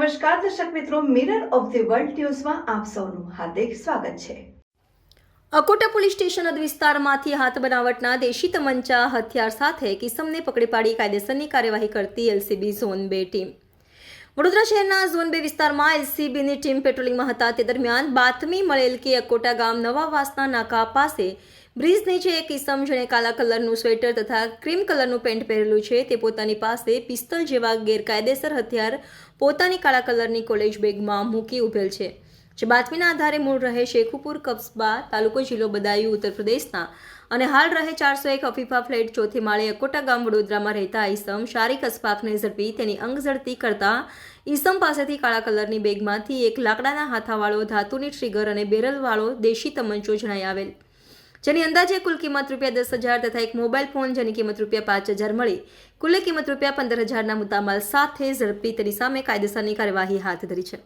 નમસ્કાર દર્શક મિત્રો, મિરર ઓફ ધી વર્લ્ડ ન્યૂઝમાં આપ સૌનું હાર્દિક સ્વાગત છે। અકોટા પોલીસ સ્ટેશન હદ વિસ્તારમાંથી હાથ બનાવટના દેશી તમંચા હથિયાર સાથે કિસમને પકડી પાડી કાયદેસરની કાર્યવાહી કરતી એલસીબી ઝોન 2 ટીમ। વડોદરા શહેરના ઝોન 2 વિસ્તારમાં એલસીબીની ટીમ પેટ્રોલિંગમાં હતા તે દરમિયાન બાતમી મળેલ કે અકોટા ગામ નવાવાસના નાકા પાસે બ્રિજ નીચે એક કિસમ જેણે કાલા કલરનું સ્વેટર તથા ક્રીમ કલરનું પેન્ટ પહેરેલું છે તે પોતાની પાસે પિસ્તોલ જેવા ગેરકાયદેસર હથિયાર પોતાની કાળા કલરની કોલેજ બેગમાં મૂકી ઉભેલ છે, જે બાતમીના આધારે મૂળ રહે શેખુપુર કસ્બા, તાલુકો જિલ્લો બદાયું, ઉત્તર પ્રદેશના અને હાલ રહે 401 અફીફા ફ્લેટ ચોથી માળે અકોટા ગામ વડોદરામાં રહેતા ઈસમ શારિક અસ્ફાકને ઝડપી તેની અંગઝડતી કરતા ઈસમ પાસેથી કાળા કલરની બેગમાંથી એક લાકડાના હાથાવાળો ધાતુની ટ્રિગર અને બેરલવાળો દેશી તમંચો જણાઈ આવેલ, જેની અંદાજે કુલ કિંમત ₹10,000 તથા એક મોબાઈલ ફોન જેની કિંમત ₹5,000 મળી કુલ કિંમત ₹15,000ના મુદ્દામાલ સાથે ઝડપી તેની સામે કાયદેસરની કાર્યવાહી હાથ ધરી છે।